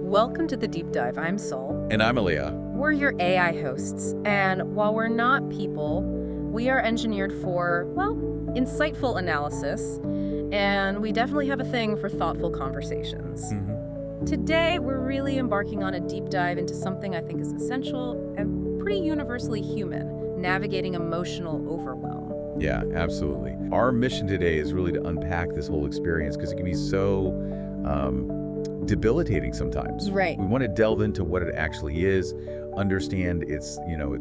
Welcome to the Deep Dive. I'm Sol. And I'm Elia. We're your AI hosts, and while we're not people, we are engineered for, well, insightful analysis, and we definitely have a thing for thoughtful conversations. Today, we're really embarking on a deep dive into something I think is essential and pretty universally human, navigating emotional overwhelm. Yeah, absolutely. Our mission today is really to unpack this whole experience because it can be so debilitating sometimes. Right. We want to delve into what it actually is, understand its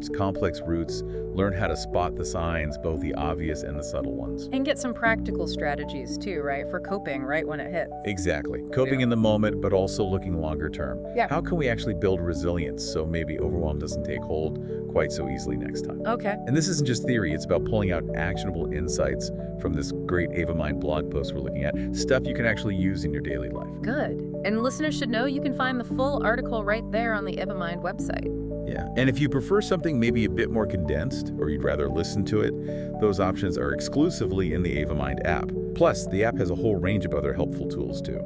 complex roots, learn how to spot the signs, both the obvious and the subtle ones. And get some practical strategies too, right, for coping right when it hits. Exactly. Coping in the moment, but also looking longer term. Yeah. How can we actually build resilience so maybe overwhelm doesn't take hold quite so easily next time? Okay. And this isn't just theory, it's about pulling out actionable insights from this great Ava Mind blog post we're looking at, stuff you can actually use in your daily life. Good. And listeners should know you can find the full article right there on the Ava Mind website. Yeah, and if you prefer something maybe a bit more condensed, or you'd rather listen to it, those options are exclusively in the Ava Mind app. Plus, the app has a whole range of other helpful tools too.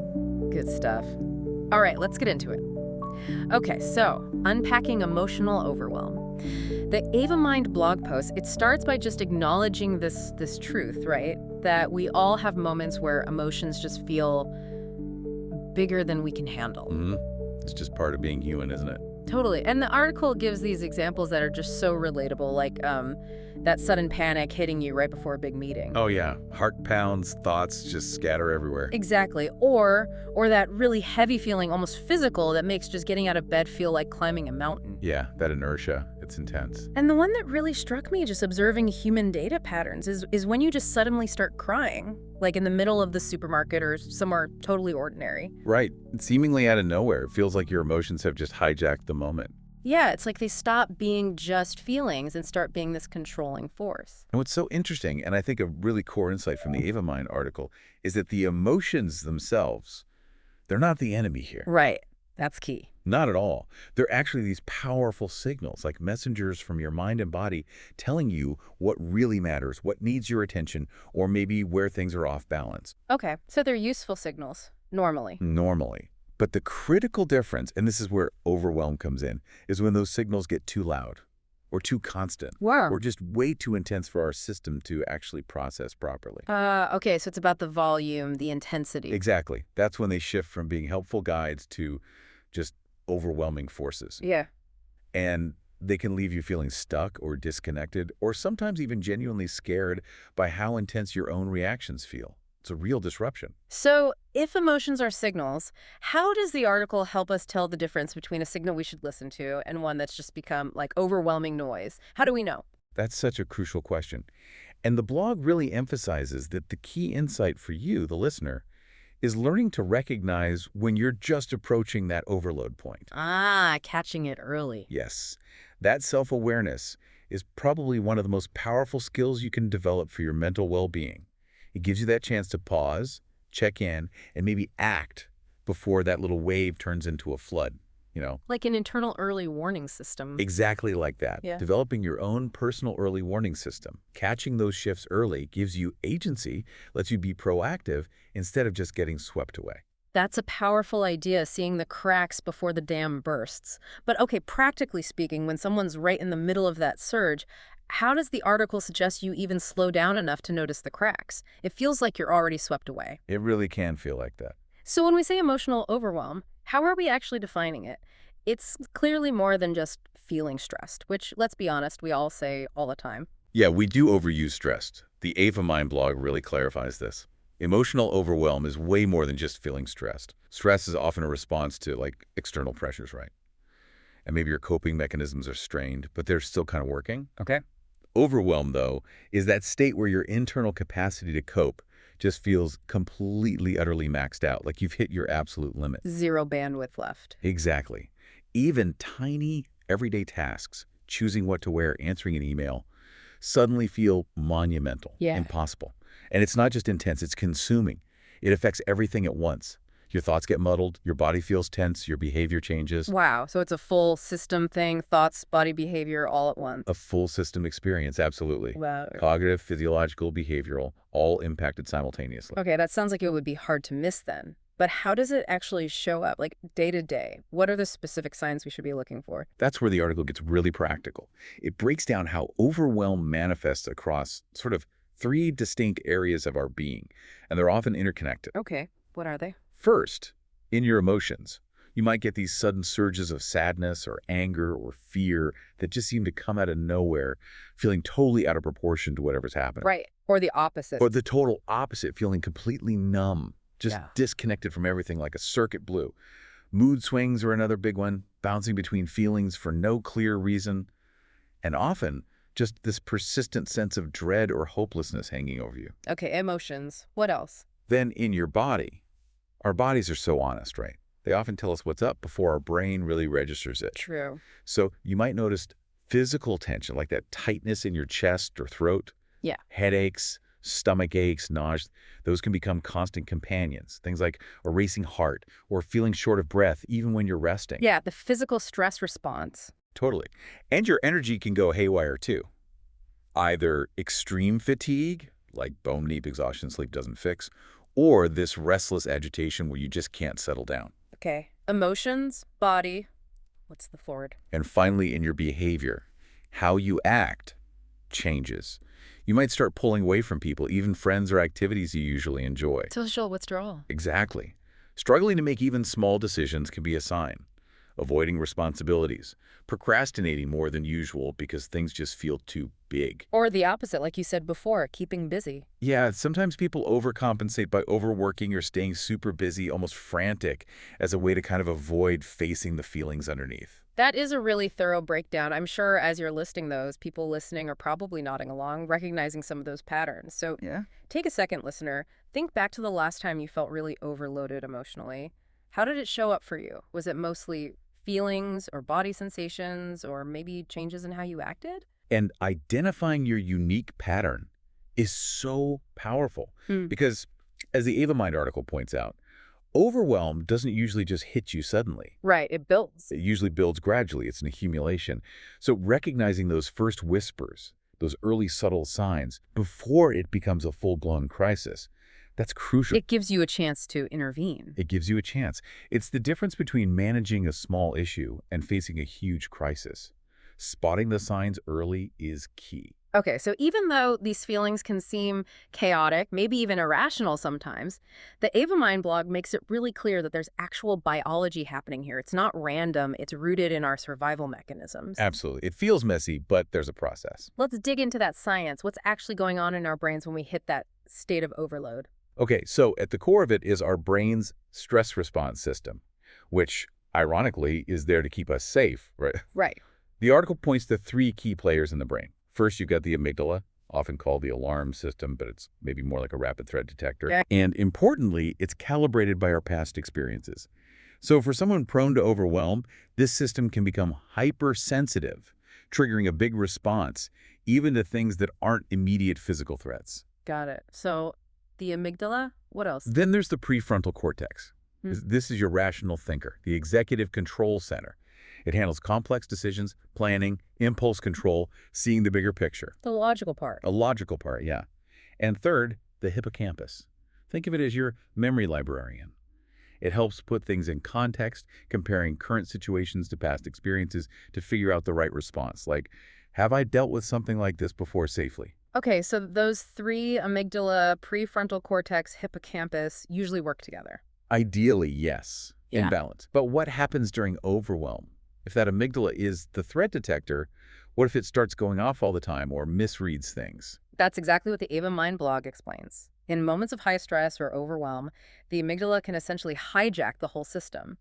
Good stuff. All right, let's get into it. Okay, so unpacking emotional overwhelm. The Ava Mind blog post, it starts by just acknowledging this truth, right? That we all have moments where emotions just feel bigger than we can handle. It's just part of being human, isn't it? Totally. And the article gives these examples that are just so relatable, like that sudden panic hitting you right before a big meeting. Oh yeah, heart pounds, thoughts just scatter everywhere. Exactly. Or that really heavy feeling, almost physical, that makes just getting out of bed feel like climbing a mountain. Yeah, that inertia, it's intense. And the one that really struck me, just observing human data patterns, is when you just suddenly start crying, like in the middle of the supermarket or somewhere totally ordinary. Right. Seemingly out of nowhere, it feels like your emotions have just hijacked the moment. Yeah, it's like they stop being just feelings and start being this controlling force. And what's so interesting, and I think a really core insight from the Ava Mind article, is that the emotions themselves, they're not the enemy here. Right. That's key. Not at all. They're actually these powerful signals, like messengers from your mind and body telling you what really matters, what needs your attention, or maybe where things are off balance. Okay, so they're useful signals, normally. Normally. But the critical difference, and this is where overwhelm comes in, is when those signals get too loud or too constant. Wow. Or just way too intense for our system to actually process properly. Okay, so it's about the volume, the intensity. Exactly. That's when they shift from being helpful guides to just overwhelming forces. Yeah. And they can leave you feeling stuck or disconnected, or sometimes even genuinely scared by how intense your own reactions feel. It's a real disruption. So if emotions are signals, how does the article help us tell the difference between a signal we should listen to and one that's just become like overwhelming noise? How do we know? That's such a crucial question. And the blog really emphasizes that the key insight for you, the listener, is learning to recognize when you're just approaching that overload point. Ah, catching it early. Yes, that self-awareness is probably one of the most powerful skills you can develop for your mental well-being. It gives you that chance to pause, check in, and maybe act before that little wave turns into a flood, Like an internal early warning system. Exactly like that. Yeah. Developing your own personal early warning system. Catching those shifts early gives you agency, lets you be proactive instead of just getting swept away. That's a powerful idea, seeing the cracks before the dam bursts. But okay, practically speaking, when someone's right in the middle of that surge, how does the article suggest you even slow down enough to notice the cracks? It feels like you're already swept away. It really can feel like that. So when we say emotional overwhelm, how are we actually defining it? It's clearly more than just feeling stressed, which, let's be honest, we all say all the time. Yeah, we do overuse stressed. The Ava Mind blog really clarifies this. Emotional overwhelm is way more than just feeling stressed. Stress is often a response to, external pressures, right? And maybe your coping mechanisms are strained, but they're still kind of working. Okay. Overwhelm, though, is that state where your internal capacity to cope just feels completely, utterly maxed out, like you've hit your absolute limit. Zero bandwidth left. Exactly. Even tiny, everyday tasks, choosing what to wear, answering an email, suddenly feel monumental, impossible. And it's not just intense, it's consuming. It affects everything at once. Your thoughts get muddled, your body feels tense, your behavior changes. Wow, so it's a full system thing, thoughts, body behavior, all at once. A full system experience, absolutely. Wow. Cognitive, physiological, behavioral, all impacted simultaneously. Okay, that sounds like it would be hard to miss then. But how does it actually show up, like day to day? What are the specific signs we should be looking for? That's where the article gets really practical. It breaks down how overwhelm manifests across sort of three distinct areas of our being, and they're often interconnected. Okay, what are they? First, in your emotions. You might get these sudden surges of sadness or anger or fear that just seem to come out of nowhere, feeling totally out of proportion to whatever's happening. Right, or the opposite. Or the total opposite, feeling completely numb, just Yeah. disconnected from everything like a circuit blue. Mood swings are another big one, bouncing between feelings for no clear reason, and often just this persistent sense of dread or hopelessness hanging over you. Okay, emotions. What else? Then in your body, our bodies are so honest, right? They often tell us what's up before our brain really registers it. True. So you might notice physical tension, like that tightness in your chest or throat. Yeah. Headaches, stomach aches, nausea. Those can become constant companions. Things like a racing heart or feeling short of breath even when you're resting. Yeah, the physical stress response. Totally. And your energy can go haywire too. Either extreme fatigue, like bone deep exhaustion sleep doesn't fix, or this restless agitation where you just can't settle down. Okay. Emotions, body. What's the forward? And finally, in your behavior, how you act changes. You might start pulling away from people, even friends or activities you usually enjoy. Social withdrawal. Exactly. Struggling to make even small decisions can be a sign. Avoiding responsibilities. Procrastinating more than usual because things just feel too big. Or the opposite, like you said before, keeping busy. Yeah, sometimes people overcompensate by overworking or staying super busy, almost frantic, as a way to kind of avoid facing the feelings underneath. That is a really thorough breakdown. I'm sure as you're listing those, people listening are probably nodding along, recognizing some of those patterns. So Yeah. take a second, listener. Think back to the last time you felt really overloaded emotionally. How did it show up for you? Was it mostly feelings or body sensations or maybe changes in how you acted? And identifying your unique pattern is so powerful because, as the Ava Mind article points out, overwhelm doesn't usually just hit you suddenly. Right, it builds. It usually builds gradually. It's an accumulation. So recognizing those first whispers, those early subtle signs, before it becomes a full-blown crisis, that's crucial. It gives you a chance to intervene. It gives you a chance. It's the difference between managing a small issue and facing a huge crisis. Spotting the signs early is key. Okay, so even though these feelings can seem chaotic, maybe even irrational sometimes, the Ava Mind blog makes it really clear that there's actual biology happening here. It's not random, it's rooted in our survival mechanisms. Absolutely. It feels messy, but there's a process. Let's dig into that science. What's actually going on in our brains when we hit that state of overload? Okay, so at the core of it is our brain's stress response system, which, ironically, is there to keep us safe, right? Right. The article points to three key players in the brain. First, you've got the amygdala, often called the alarm system, but it's maybe more like a rapid threat detector. Yeah. And importantly, it's calibrated by our past experiences. So for someone prone to overwhelm, this system can become hypersensitive, triggering a big response, even to things that aren't immediate physical threats. Got it. So the amygdala, what else? Then there's the prefrontal cortex. This is your rational thinker, the executive control center. It handles complex decisions, planning, impulse control, seeing the bigger picture. The logical part. A logical part, yeah. And third, the hippocampus. Think of it as your memory librarian. It helps put things in context, comparing current situations to past experiences to figure out the right response. Like, have I dealt with something like this before safely? Okay, so those three, amygdala, prefrontal cortex, hippocampus, usually work together. Ideally, yes, in Yeah. balance. But what happens during overwhelm? If that amygdala is the threat detector, what if it starts going off all the time or misreads things? That's exactly what the Ava Mind blog explains. In moments of high stress or overwhelm, the amygdala can essentially hijack the whole system.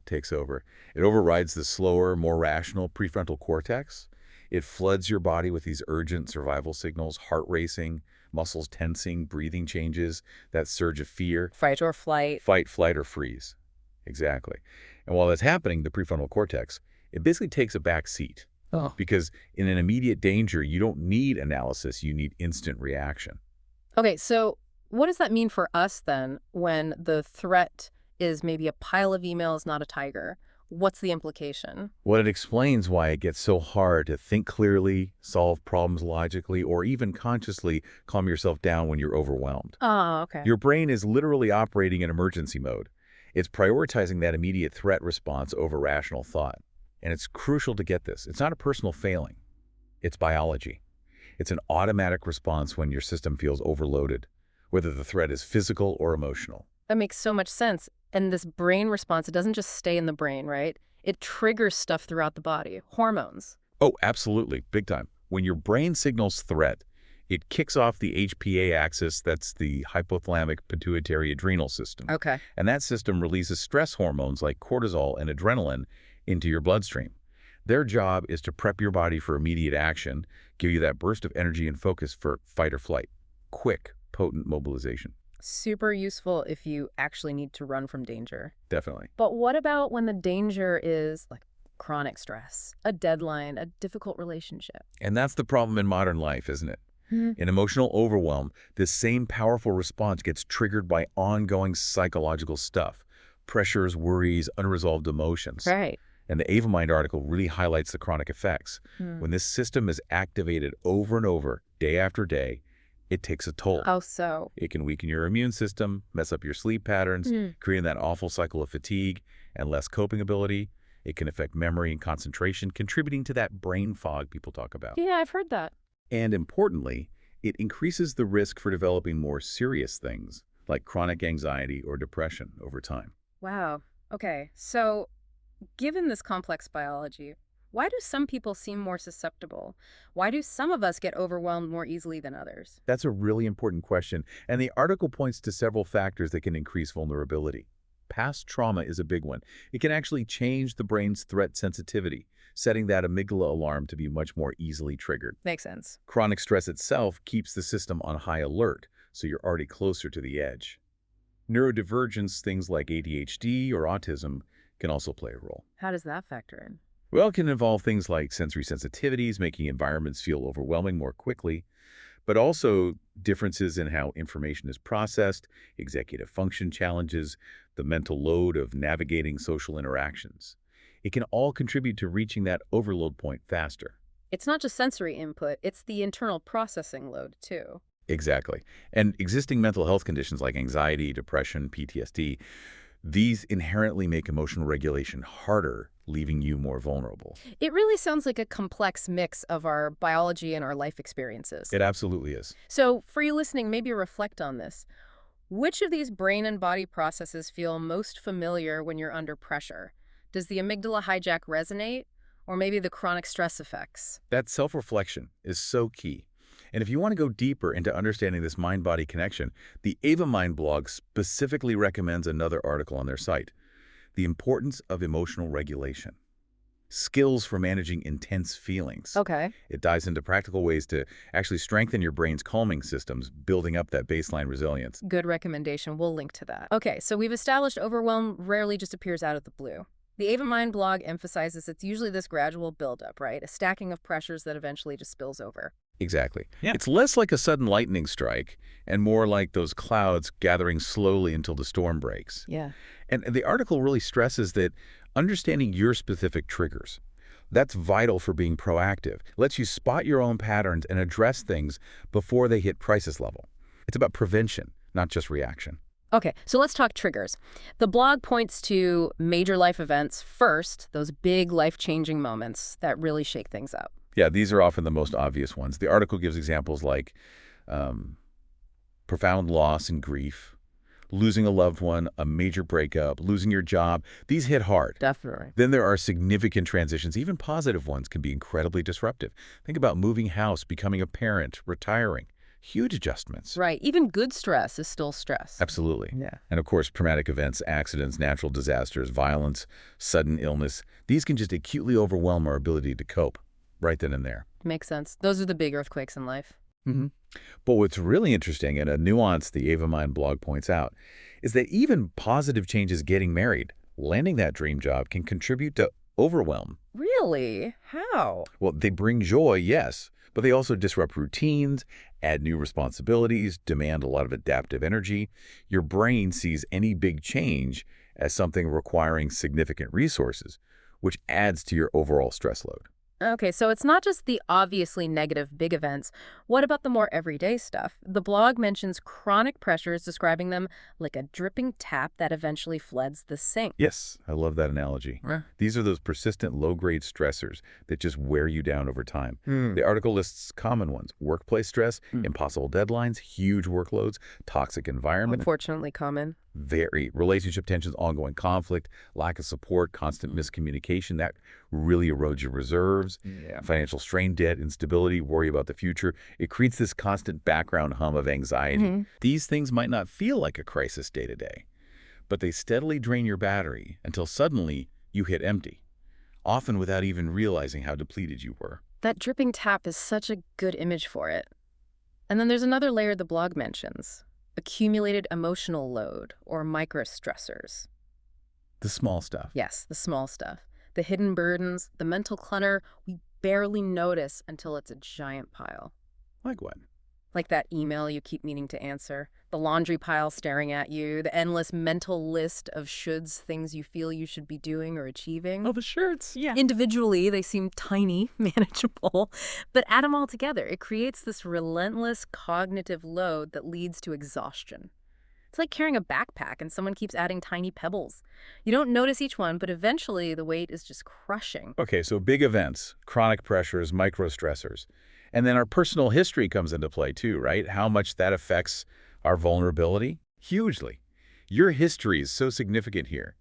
Takes over. It overrides the slower, more rational prefrontal cortex. It floods your body with these urgent survival signals, heart racing, muscles tensing, breathing changes, that surge of fear. Fight or flight. Fight, flight, or freeze. Exactly. And while that's happening, the prefrontal cortex, it basically takes a back seat. Oh. Because in an immediate danger, you don't need analysis, you need instant reaction. Okay, so what does that mean for us then when the threat is maybe a pile of emails, not a tiger? What's the implication? Well, it explains why it gets so hard to think clearly, solve problems logically, or even consciously calm yourself down when you're overwhelmed. Oh, okay. Your brain is literally operating in emergency mode. It's prioritizing that immediate threat response over rational thought. And it's crucial to get this. It's not a personal failing. It's biology. It's an automatic response when your system feels overloaded, whether the threat is physical or emotional. That makes so much sense. And this brain response, it doesn't just stay in the brain, right? It triggers stuff throughout the body, hormones. Oh, absolutely. Big time. When your brain signals threat, it kicks off the HPA axis, that's the hypothalamic pituitary adrenal system. Okay. And that system releases stress hormones like cortisol and adrenaline into your bloodstream. Their job is to prep your body for immediate action, give you that burst of energy and focus for fight or flight. Quick, potent mobilization. Super useful if you actually need to run from danger. Definitely. But what about when the danger is like chronic stress, a deadline, a difficult relationship? And that's the problem in modern life, isn't it? In emotional overwhelm, this same powerful response gets triggered by ongoing psychological stuff. Pressures, worries, unresolved emotions. Right. And the Ava Mind article really highlights the chronic effects. When this system is activated over and over, day after day, it takes a toll. How so? It can weaken your immune system, mess up your sleep patterns, creating that awful cycle of fatigue and less coping ability. It can affect memory and concentration, contributing to that brain fog people talk about. Yeah, I've heard that. And importantly, it increases the risk for developing more serious things like chronic anxiety or depression over time. Wow. Okay. So, given this complex biology, why do some people seem more susceptible? Why do some of us get overwhelmed more easily than others? That's a really important question, and the article points to several factors that can increase vulnerability. Past trauma is a big one. It can actually change the brain's threat sensitivity, setting that amygdala alarm to be much more easily triggered. Makes sense. Chronic stress itself keeps the system on high alert, so you're already closer to the edge. Neurodivergence, things like ADHD or autism, can also play a role. How does that factor in? Well, it can involve things like sensory sensitivities, making environments feel overwhelming more quickly, but also differences in how information is processed, executive function challenges, the mental load of navigating social interactions. It can all contribute to reaching that overload point faster. It's not just sensory input, it's the internal processing load, too. Exactly. And existing mental health conditions like anxiety, depression, PTSD, these inherently make emotional regulation harder, leaving you more vulnerable. It really sounds like a complex mix of our biology and our life experiences. It absolutely is. So, for you listening, maybe reflect on this. Which of these brain and body processes feel most familiar when you're under pressure? Does the amygdala hijack resonate? Or maybe the chronic stress effects? That self-reflection is so key. And if you want to go deeper into understanding this mind-body connection, the Ava Mind blog specifically recommends another article on their site, The Importance of Emotional Regulation. Skills for managing intense feelings. Okay. It dives into practical ways to actually strengthen your brain's calming systems, building up that baseline resilience. Good recommendation. We'll link to that. Okay, so we've established overwhelm rarely just appears out of the blue. The Ava Mind blog emphasizes it's usually this gradual buildup, right? A stacking of pressures that eventually just spills over. Exactly. Yeah. It's less like a sudden lightning strike and more like those clouds gathering slowly until the storm breaks. Yeah. And the article really stresses that understanding your specific triggers, that's vital for being proactive. It lets you spot your own patterns and address things before they hit crisis level. It's about prevention, not just reaction. Okay, so let's talk triggers. The blog points to major life events first, those big life-changing moments that really shake things up. Yeah, these are often the most obvious ones. The article gives examples like profound loss and grief, losing a loved one, a major breakup, losing your job. These hit hard. Definitely. Then there are significant transitions. Even positive ones can be incredibly disruptive. Think about moving house, becoming a parent, retiring. Huge adjustments. Right. Even good stress is still stress. Absolutely. Yeah. And of course, traumatic events, accidents, natural disasters, violence, sudden illness, these can just acutely overwhelm our ability to cope right then and there. Makes sense. Those are the big earthquakes in life. But what's really interesting, and a nuance the Ava Mind blog points out, is that even positive changes, getting married, landing that dream job, can contribute to overwhelm. Really? How? Well, they bring joy, yes, but they also disrupt routines, add new responsibilities, demand a lot of adaptive energy. Your brain sees any big change as something requiring significant resources, which adds to your overall stress load. Okay, so it's not just the obviously negative big events. What about the more everyday stuff? The blog mentions chronic pressures, describing them like a dripping tap that eventually floods the sink. Yes, I love that analogy. These are those persistent low-grade stressors that just wear you down over time. The article lists common ones: workplace stress, impossible deadlines, huge workloads, toxic environment, Unfortunately common. relationship tensions, ongoing conflict, lack of support, constant miscommunication. That really erodes your reserves. Financial strain, debt, instability, worry about the future. It creates this constant background hum of anxiety. These things might not feel like a crisis day to day, but they steadily drain your battery until suddenly you hit empty, often without even realizing how depleted you were. That dripping tap is such a good image for it. And then there's another layer the blog mentions: accumulated emotional load, or microstressors. The small stuff. Yes, the small stuff. The hidden burdens, the mental clutter we barely notice until it's a giant pile. Like what? Like that email you keep meaning to answer, the laundry pile staring at you, the endless mental list of shoulds, things you feel you should be doing or achieving. Oh, the shirts. Yeah. Individually, they seem tiny, manageable, but add them all together, it creates this relentless cognitive load that leads to exhaustion. It's like carrying a backpack and someone keeps adding tiny pebbles. You don't notice each one, but eventually the weight is just crushing. Okay, so big events, chronic pressures, microstressors. And then our personal history comes into play too, right? How much that affects our vulnerability? Hugely. Your history is so significant here.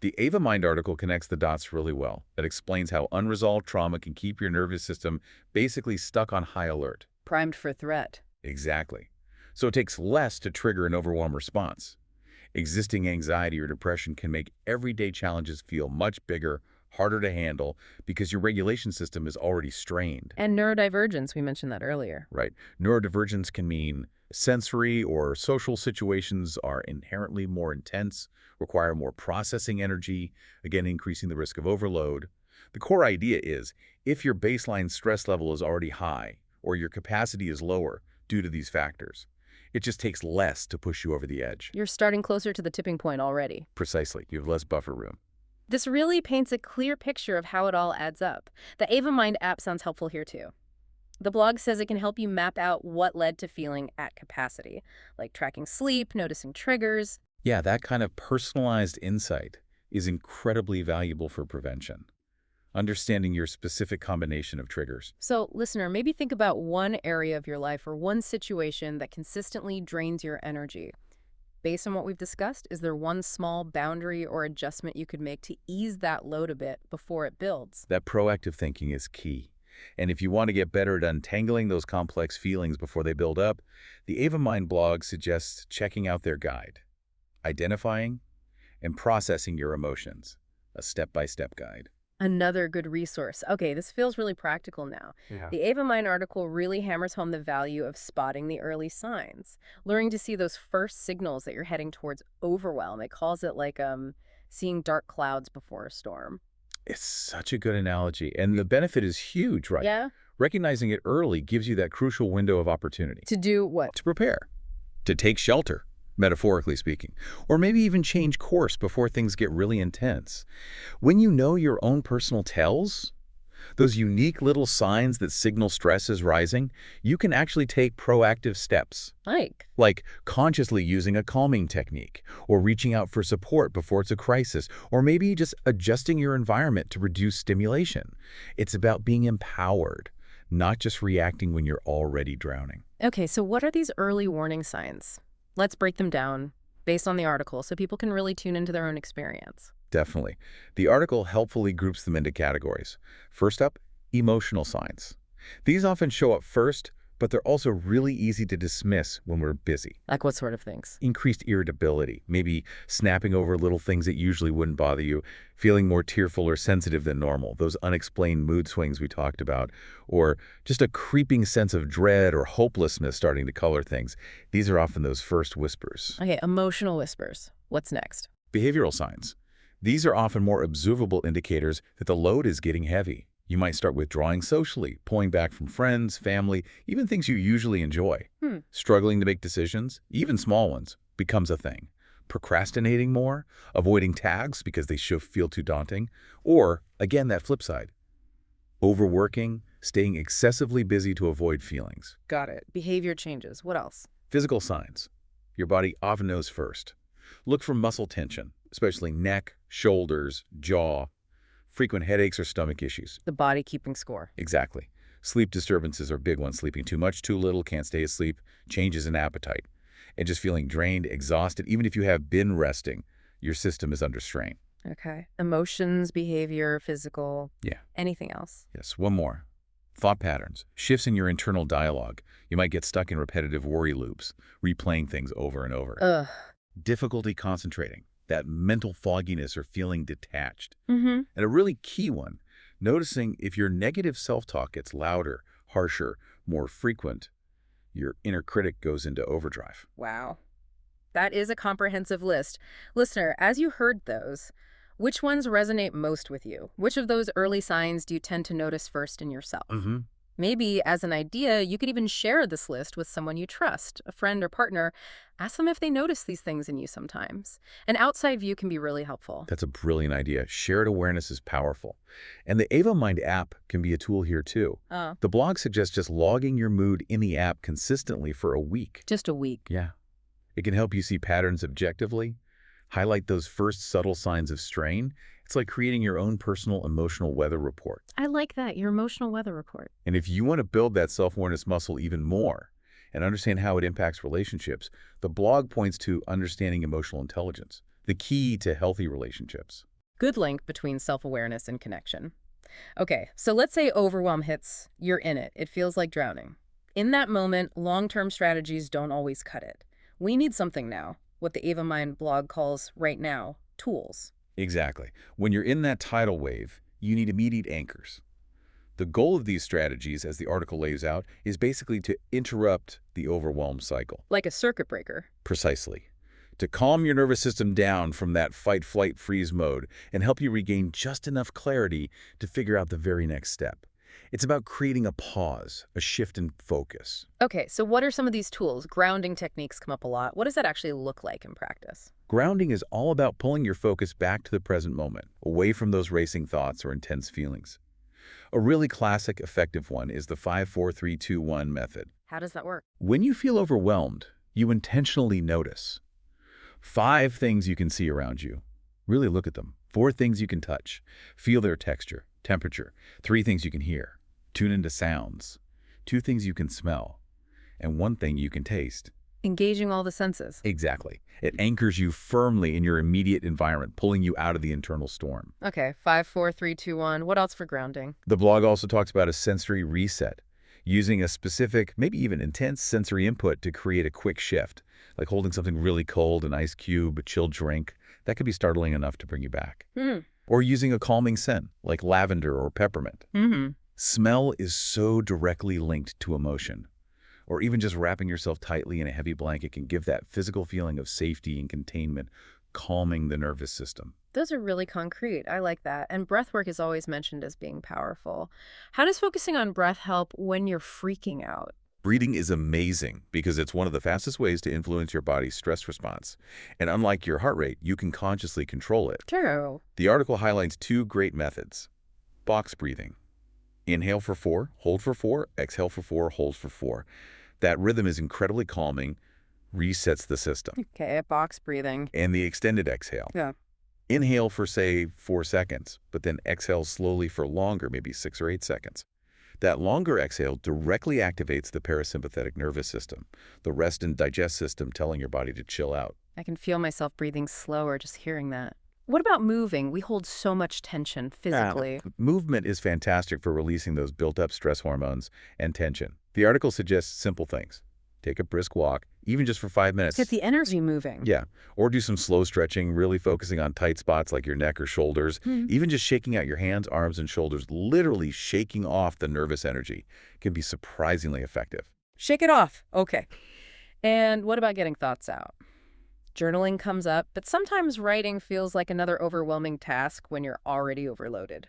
The Ava Mind article connects the dots really well. It explains how unresolved trauma can keep your nervous system basically stuck on high alert. Primed for threat. Exactly. So it takes less to trigger an overwhelm response. Existing anxiety or depression can make everyday challenges feel much bigger, harder to handle, because your regulation system is already strained. And neurodivergence, we mentioned that earlier. Right. Neurodivergence can mean sensory or social situations are inherently more intense, require more processing energy, again increasing the risk of overload. The core idea is, if your baseline stress level is already high or your capacity is lower due to these factors, it just takes less to push you over the edge. You're starting closer to the tipping point already. Precisely. You have less buffer room. This really paints a clear picture of how it all adds up. The Ava Mind app sounds helpful here too. The blog says it can help you map out what led to feeling at capacity, like tracking sleep, noticing triggers. Yeah, that kind of personalized insight is incredibly valuable for prevention. Understanding your specific combination of triggers. So, listener, maybe think about one area of your life or one situation that consistently drains your energy. Based on what we've discussed, is there one small boundary or adjustment you could make to ease that load a bit before it builds? That proactive thinking is key. And if you want to get better at untangling those complex feelings before they build up, the Ava Mind blog suggests checking out their guide, Identifying and Processing Your Emotions, a step-by-step guide. Another good resource. Okay, this feels really practical now. Yeah. The Ava Mind article really hammers home the value of spotting the early signs, learning to see those first signals that you're heading towards overwhelm. It calls it like seeing dark clouds before a storm. It's such a good analogy, and the benefit is huge, right? Yeah? Recognizing it early gives you that crucial window of opportunity. To do what? To prepare, to take shelter, metaphorically speaking, or maybe even change course before things get really intense. When you know your own personal tells, those unique little signs that signal stress is rising, you can actually take proactive steps. Like consciously using a calming technique, or reaching out for support before it's a crisis, or maybe just adjusting your environment to reduce stimulation. It's about being empowered, not just reacting when you're already drowning. Okay, so what are these early warning signs? Let's break them down based on the article so people can really tune into their own experience. Definitely. The article helpfully groups them into categories. First up, emotional signs. These often show up first, but they're also really easy to dismiss when we're busy. Like what sort of things? Increased irritability, maybe snapping over little things that usually wouldn't bother you, feeling more tearful or sensitive than normal, those unexplained mood swings we talked about, or just a creeping sense of dread or hopelessness starting to color things. These are often those first whispers. Okay, emotional whispers. What's next? Behavioral signs. These are often more observable indicators that the load is getting heavy. You might start withdrawing socially, pulling back from friends, family, even things you usually enjoy. Struggling to make decisions, even small ones, becomes a thing. Procrastinating more, avoiding tasks because they feel too daunting, or, again, that flip side, Overworking, staying excessively busy to avoid feelings. Got it. Behavior changes. What else? Physical signs. Your body often knows first. Look for muscle tension, especially neck, shoulders, jaw, frequent headaches or stomach issues. The body keeping score. Exactly. Sleep disturbances are big ones. Sleeping too much, too little, can't stay asleep, changes in appetite. And just feeling drained, exhausted, even if you have been resting, your system is under strain. Okay. Emotions, behavior, physical. Yeah. Anything else? Yes, one more. Thought patterns, shifts in your internal dialogue. You might get stuck in repetitive worry loops, replaying things over and over. Ugh. Difficulty concentrating, that mental fogginess or feeling detached. Mm-hmm. And a really key one, noticing if your negative self-talk gets louder, harsher, more frequent, your inner critic goes into overdrive. Wow. That is a comprehensive list. Listener, as you heard those, which ones resonate most with you? Which of those early signs do you tend to notice first in yourself? Mm-hmm. Maybe, as an idea, you could even share this list with someone you trust, a friend or partner. Ask them if they notice these things in you sometimes. An outside view can be really helpful. That's a brilliant idea. Shared awareness is powerful. And the Ava Mind app can be a tool here too. The blog suggests just logging your mood in the app consistently for a week. Just a week. Yeah. It can help you see patterns objectively, highlight those first subtle signs of strain. It's like creating your own personal emotional weather report. I like that, your emotional weather report. And if you want to build that self-awareness muscle even more and understand how it impacts relationships, the blog points to understanding emotional intelligence, the key to healthy relationships. Good link between self-awareness and connection. Okay, so let's say overwhelm hits, you're in it. It feels like drowning. In that moment, long-term strategies don't always cut it. We need something now, what the Ava Mind blog calls right now, tools. Exactly. When you're in that tidal wave, you need immediate anchors. The goal of these strategies, as the article lays out, is basically to interrupt the overwhelm cycle. Like a circuit breaker. Precisely. To calm your nervous system down from that fight, flight, freeze mode and help you regain just enough clarity to figure out the very next step. It's about creating a pause, a shift in focus. Okay, so what are some of these tools? Grounding techniques come up a lot. What does that actually look like in practice? Grounding is all about pulling your focus back to the present moment, away from those racing thoughts or intense feelings. A really classic, effective one is the 5-4-3-2-1 method. How does that work? When you feel overwhelmed, you intentionally notice 5 things you can see around you. Really look at them. 4 things you can touch. Feel their texture, temperature. 3 things you can hear. Tune into sounds. 2 things you can smell. And 1 thing you can taste. Engaging all the senses. Exactly. It anchors you firmly in your immediate environment, pulling you out of the internal storm. Okay, 5, 4, 3, 2, 1. What else for grounding? The blog also talks about a sensory reset, using a specific, maybe even intense sensory input to create a quick shift, like holding something really cold, an ice cube, a chilled drink. That could be startling enough to bring you back. Or using a calming scent, like lavender or peppermint. Smell is so directly linked to emotion. Or even just wrapping yourself tightly in a heavy blanket can give that physical feeling of safety and containment, calming the nervous system. Those are really concrete. I like that. And breath work is always mentioned as being powerful. How does focusing on breath help when you're freaking out? Breathing is amazing because it's one of the fastest ways to influence your body's stress response. And unlike your heart rate, you can consciously control it. True. The article highlights 2 great methods. Box breathing. Inhale for 4, hold for 4, exhale for 4, hold for 4. That rhythm is incredibly calming, resets the system. Okay, box breathing. And the extended exhale. Yeah. Inhale for, say, 4 seconds, but then exhale slowly for longer, maybe 6 or 8 seconds. That longer exhale directly activates the parasympathetic nervous system, the rest and digest system telling your body to chill out. I can feel myself breathing slower just hearing that. What about moving? We hold so much tension physically. Movement is fantastic for releasing those built-up stress hormones and tension. The article suggests simple things. Take a brisk walk, even just for 5 minutes. Get the energy moving. Yeah, or do some slow stretching, really focusing on tight spots like your neck or shoulders. Even just shaking out your hands, arms, and shoulders, literally shaking off the nervous energy, can be surprisingly effective. Shake it off. Okay. And what about getting thoughts out? Journaling comes up, but sometimes writing feels like another overwhelming task when you're already overloaded.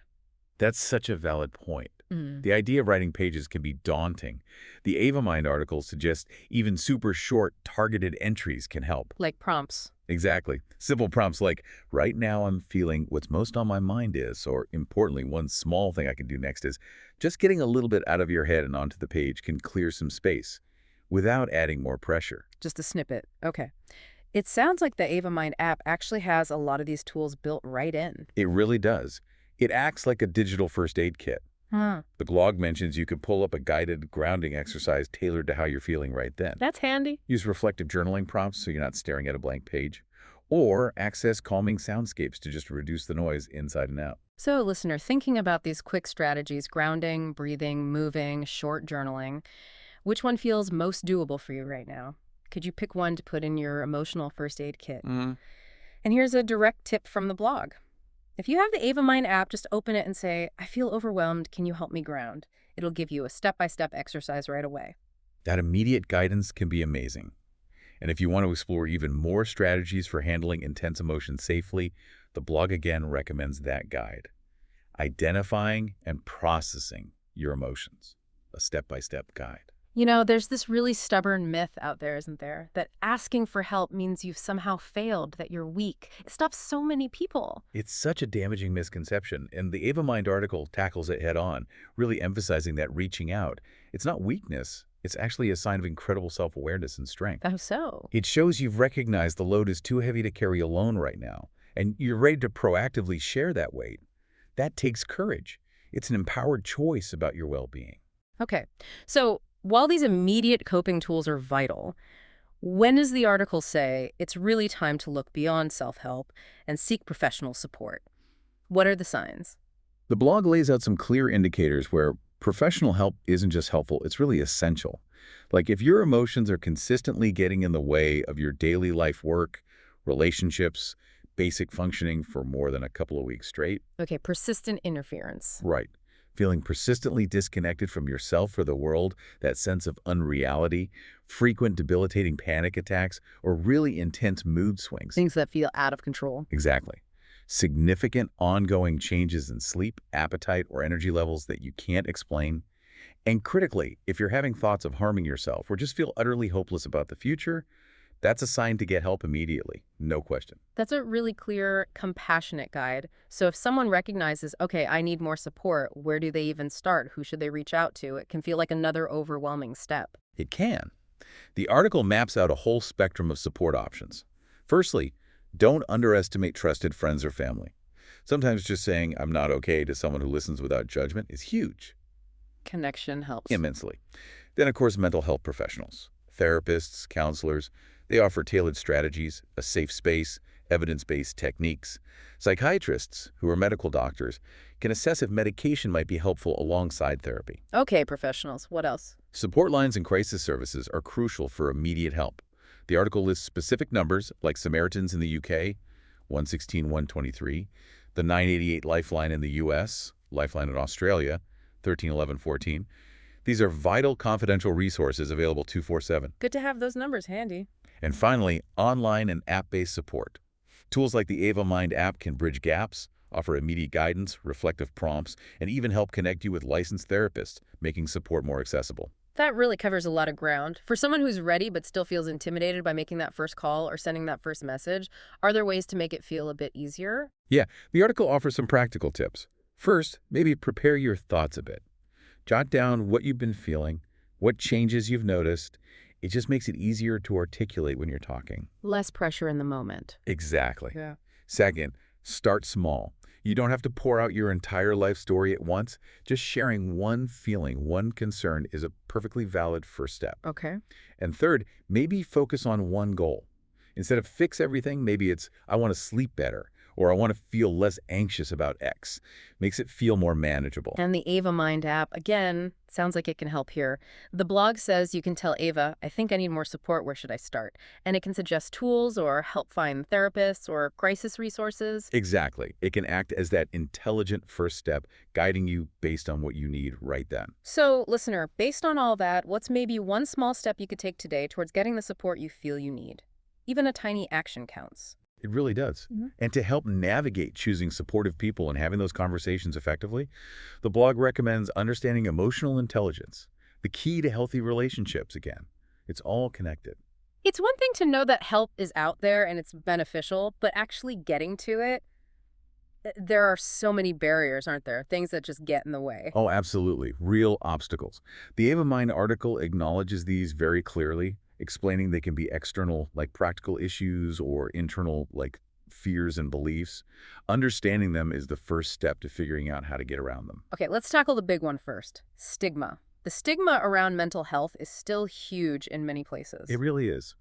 That's such a valid point. The idea of writing pages can be daunting. The Ava Mind article suggests even super short, targeted entries can help. Like prompts. Exactly. Simple prompts like, right now I'm feeling what's most on my mind is, or importantly, one small thing I can do next is, just getting a little bit out of your head and onto the page can clear some space without adding more pressure. Just a snippet. Okay. It sounds like the Ava Mind app actually has a lot of these tools built right in. It really does. It acts like a digital first aid kit. Huh. The blog mentions you could pull up a guided grounding exercise tailored to how you're feeling right then. That's handy. Use reflective journaling prompts so you're not staring at a blank page. Or access calming soundscapes to just reduce the noise inside and out. So, listener, thinking about these quick strategies, grounding, breathing, moving, short journaling, which one feels most doable for you right now? Could you pick one to put in your emotional first aid kit? And here's a direct tip from the blog. If you have the Ava Mind app, just open it and say, I feel overwhelmed, can you help me ground? It'll give you a step-by-step exercise right away. That immediate guidance can be amazing. And if you want to explore even more strategies for handling intense emotions safely, the blog again recommends that guide. Identifying and processing your emotions, a step-by-step guide. You know, there's this really stubborn myth out there, isn't there? That asking for help means you've somehow failed, that you're weak. It stops so many people. It's such a damaging misconception, and the Ava Mind article tackles it head-on, really emphasizing that reaching out, it's not weakness, it's actually a sign of incredible self-awareness and strength. Oh, so? It shows you've recognized the load is too heavy to carry alone right now, and you're ready to proactively share that weight. That takes courage. It's an empowered choice about your well-being. Okay, so while these immediate coping tools are vital, when does the article say it's really time to look beyond self-help and seek professional support? What are the signs? The blog lays out some clear indicators where professional help isn't just helpful, it's really essential. Like if your emotions are consistently getting in the way of your daily life work, relationships, basic functioning for more than a couple of weeks straight. Okay, persistent interference. Right. Feeling persistently disconnected from yourself or the world, that sense of unreality, frequent debilitating panic attacks, or really intense mood swings. Things that feel out of control. Exactly. Significant ongoing changes in sleep, appetite, or energy levels that you can't explain. And critically, if you're having thoughts of harming yourself or just feel utterly hopeless about the future, that's a sign to get help immediately, no question. That's a really clear, compassionate guide. So if someone recognizes, okay, I need more support, where do they even start? Who should they reach out to? It can feel like another overwhelming step. It can. The article maps out a whole spectrum of support options. Firstly, don't underestimate trusted friends or family. Sometimes just saying, I'm not okay to someone who listens without judgment is huge. Connection helps. Immensely. Then, of course, mental health professionals, therapists, counselors. They offer tailored strategies, a safe space, evidence-based techniques. Psychiatrists, who are medical doctors, can assess if medication might be helpful alongside therapy. Okay, professionals. What else? Support lines and crisis services are crucial for immediate help. The article lists specific numbers, like Samaritans in the UK, 116 123, the 988 Lifeline in the US, Lifeline in Australia, 1311 14. These are vital confidential resources available 24/7. Good to have those numbers handy. And finally, online and app-based support. Tools like the Ava Mind app can bridge gaps, offer immediate guidance, reflective prompts, and even help connect you with licensed therapists, making support more accessible. That really covers a lot of ground. For someone who's ready but still feels intimidated by making that first call or sending that first message, are there ways to make it feel a bit easier? Yeah, the article offers some practical tips. First, maybe prepare your thoughts a bit. Jot down what you've been feeling, what changes you've noticed. It just makes it easier to articulate when you're talking. Less pressure in the moment. Exactly. Yeah. Second, start small. You don't have to pour out your entire life story at once. Just sharing one feeling, one concern is a perfectly valid first step. Okay. And third, maybe focus on one goal. Instead of fix everything, maybe it's, I want to sleep better, or I want to feel less anxious about X. Makes it feel more manageable. And the Ava Mind app, again, sounds like it can help here. The blog says you can tell Ava, I think I need more support, where should I start? And it can suggest tools or help find therapists or crisis resources. Exactly. It can act as that intelligent first step, guiding you based on what you need right then. So, listener, based on all that, what's maybe one small step you could take today towards getting the support you feel you need? Even a tiny action counts. It really does. And to help navigate choosing supportive people and having those conversations effectively, the blog recommends understanding emotional intelligence, the key to healthy relationships again. It's all connected. It's one thing to know that help is out there and it's beneficial, but actually getting to it, there are so many barriers, aren't there? Things that just get in the way. Oh, absolutely. Real obstacles. The Ava Mind article acknowledges these very clearly, explaining they can be external, like practical issues, or internal, like fears and beliefs. Understanding them is the first step to figuring out how to get around them. Okay, let's tackle the big one first. Stigma. The stigma around mental health is still huge in many places. It really is.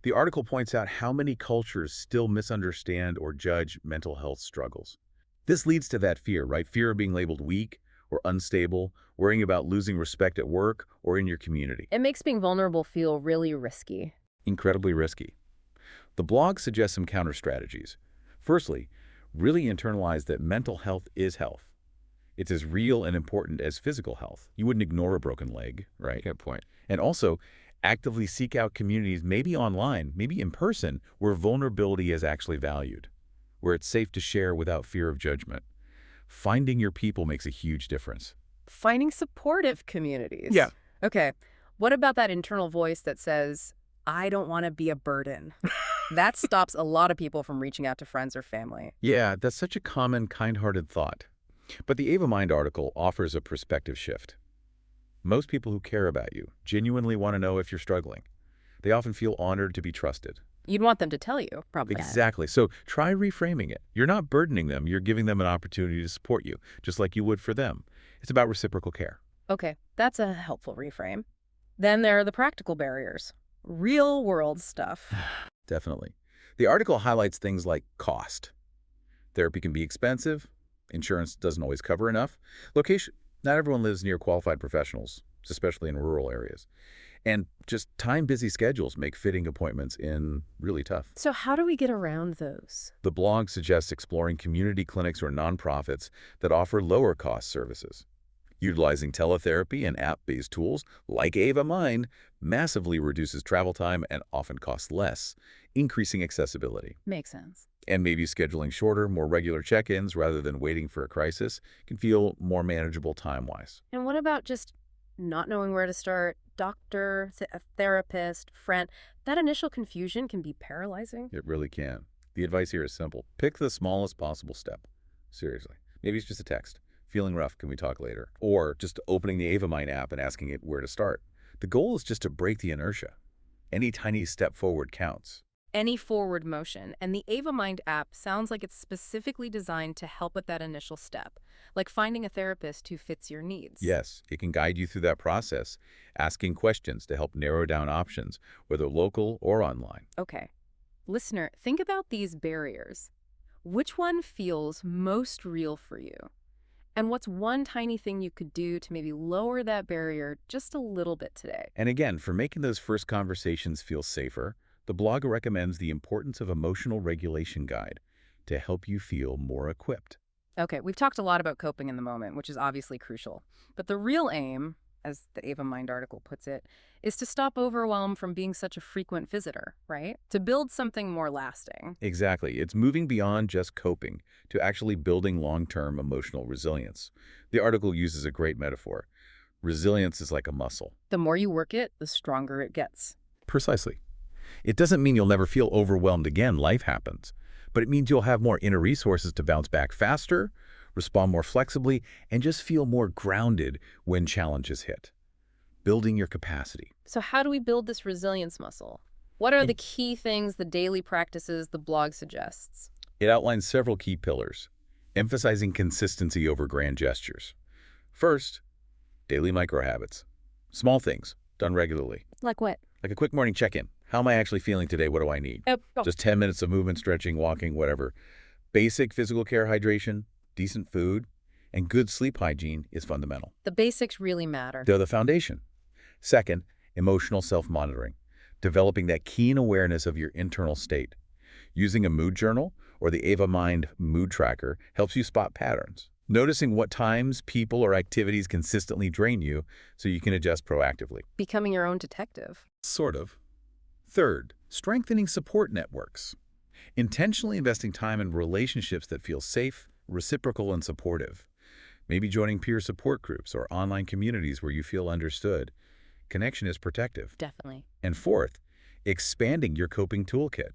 The article points out how many cultures still misunderstand or judge mental health struggles. This leads to that fear, right? Fear of being labeled weak or unstable, worrying about losing respect at work or in your community. It makes being vulnerable feel really risky. Incredibly risky. The blog suggests some counter strategies. Firstly, really internalize that mental health is health. It's as real and important as physical health. You wouldn't ignore a broken leg, right? Good point. And also, actively seek out communities, maybe online, maybe in person, where vulnerability is actually valued, where it's safe to share without fear of judgment. Finding your people makes a huge difference. Finding supportive communities. Yeah. Okay, what about that internal voice that says, I don't want to be a burden? That stops a lot of people from reaching out to friends or family. Yeah, that's such a common, kind-hearted thought. But the Ava Mind article offers a perspective shift. Most people who care about you genuinely want to know if you're struggling. They often feel honored to be trusted. You'd want them to tell you, probably. Exactly. So try reframing it. You're not burdening them. You're giving them an opportunity to support you, just like you would for them. It's about reciprocal care. Okay, that's a helpful reframe. Then there are the practical barriers. Real-world stuff. Definitely. The article highlights things like cost. Therapy can be expensive. Insurance doesn't always cover enough. Location. Not everyone lives near qualified professionals, especially in rural areas. And just time-busy schedules make fitting appointments in really tough. So how do we get around those? The blog suggests exploring community clinics or nonprofits that offer lower-cost services. Utilizing teletherapy and app-based tools like Ava Mind massively reduces travel time and often costs less, increasing accessibility. Makes sense. And maybe scheduling shorter, more regular check-ins rather than waiting for a crisis can feel more manageable time-wise. And what about just not knowing where to start? Doctor, a therapist, friend. That initial confusion can be paralyzing. It really can. The advice here is simple. Pick the smallest possible step. Seriously. Maybe it's just a text. Feeling rough, can we talk later? Or just opening the Ava Mind app and asking it where to start. The goal is just to break the inertia. Any tiny step forward counts. Any forward motion. And the Ava Mind app sounds like it's specifically designed to help with that initial step, like finding a therapist who fits your needs. Yes, it can guide you through that process, asking questions to help narrow down options, whether local or online. Okay. Listener, think about these barriers. Which one feels most real for you? And what's one tiny thing you could do to maybe lower that barrier just a little bit today? And again, for making those first conversations feel safer, the blog recommends the importance of emotional regulation guide to help you feel more equipped. Okay, we've talked a lot about coping in the moment, which is obviously crucial. But the real aim, as the Ava Mind article puts it, is to stop overwhelm from being such a frequent visitor, right? To build something more lasting. Exactly. It's moving beyond just coping to actually building long-term emotional resilience. The article uses a great metaphor. Resilience is like a muscle. The more you work it, the stronger it gets. Precisely. It doesn't mean you'll never feel overwhelmed again. Life happens. But it means you'll have more inner resources to bounce back faster, respond more flexibly, and just feel more grounded when challenges hit. Building your capacity. So how do we build this resilience muscle? What are the key things, the daily practices the blog suggests? It outlines several key pillars, emphasizing consistency over grand gestures. First, daily micro-habits. Small things, done regularly. Like what? Like a quick morning check-in. How am I actually feeling today? What do I need? Just 10 minutes of movement, stretching, walking, whatever. Basic physical care, hydration, decent food, and good sleep hygiene is fundamental. The basics really matter. They're the foundation. Second, emotional self-monitoring. Developing that keen awareness of your internal state. Using a mood journal or the Ava Mind mood tracker helps you spot patterns. Noticing what times, people, or activities consistently drain you so you can adjust proactively. Becoming your own detective. Sort of. Third, strengthening support networks. Intentionally investing time in relationships that feel safe, reciprocal, and supportive. Maybe joining peer support groups or online communities where you feel understood. Connection is protective. Definitely. And fourth, expanding your coping toolkit.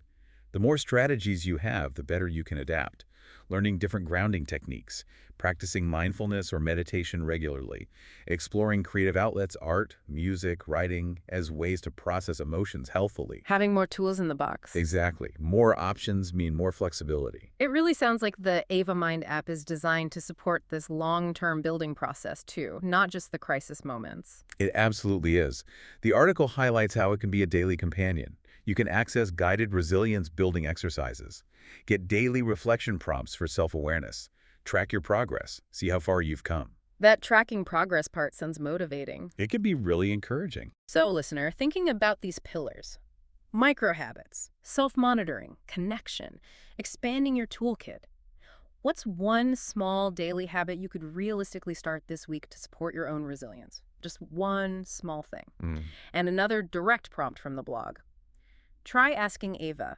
The more strategies you have, the better you can adapt. Learning different grounding techniques, practicing mindfulness or meditation regularly, exploring creative outlets, art, music, writing, as ways to process emotions healthfully. Having more tools in the box. Exactly. More options mean more flexibility. It really sounds like the Ava Mind app is designed to support this long-term building process too, not just the crisis moments. It absolutely is. The article highlights how it can be a daily companion. You can access guided resilience-building exercises, get daily reflection prompts for self-awareness, track your progress, see how far you've come. That tracking progress part sounds motivating. It can be really encouraging. So, listener, thinking about these pillars, micro habits, self-monitoring, connection, expanding your toolkit. What's one small daily habit you could realistically start this week to support your own resilience? Just one small thing. And another direct prompt from the blog. Try asking Ava,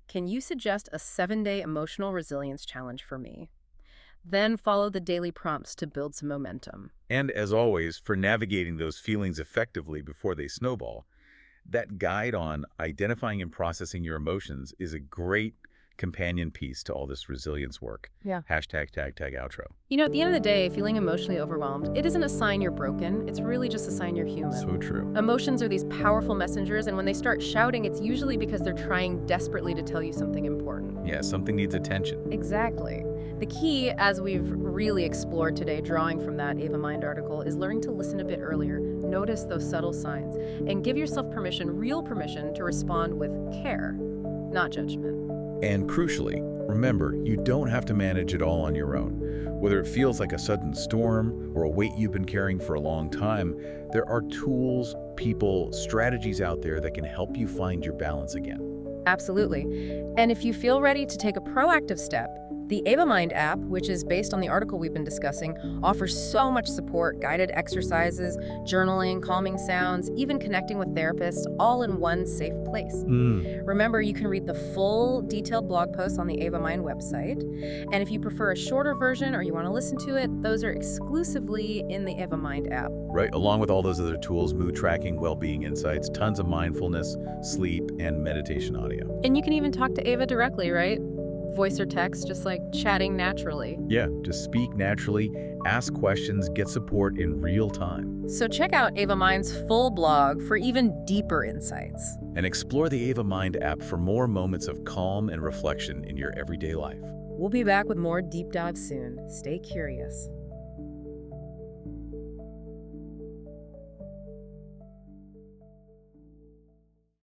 can you suggest a 7-day emotional resilience challenge for me? Then follow the daily prompts to build some momentum. And as always, for navigating those feelings effectively before they snowball, that guide on identifying and processing your emotions is a great companion piece to all this resilience work. Yeah. Hashtag tag outro. You know, at the end of the day, feeling emotionally overwhelmed, it isn't a sign you're broken. It's really just a sign you're human. So true. Emotions are these powerful messengers, and when they start shouting, it's usually because they're trying desperately to tell you something important. Yeah, something needs attention. Exactly. The key, as we've really explored today, drawing from that Ava Mind article, is learning to listen a bit earlier, notice those subtle signs, and give yourself permission, real permission, to respond with care, not judgment. And crucially, remember, you don't have to manage it all on your own. Whether it feels like a sudden storm or a weight you've been carrying for a long time, there are tools, people, strategies out there that can help you find your balance again. Absolutely. And if you feel ready to take a proactive step, the Ava Mind app, which is based on the article we've been discussing, offers so much support, guided exercises, journaling, calming sounds, even connecting with therapists, all in one safe place. Remember, you can read the full detailed blog post on the Ava Mind website. And if you prefer a shorter version or you want to listen to it, those are exclusively in the Ava Mind app. Right, along with all those other tools, mood tracking, well-being insights, tons of mindfulness, sleep, and meditation audio. And you can even talk to Ava directly, right? Voice or text, just like chatting naturally. Yeah, just speak naturally, ask questions, get support in real time. So check out Ava Mind's full blog for even deeper insights. And explore the Ava Mind app for more moments of calm and reflection in your everyday life. We'll be back with more deep dives soon. Stay curious.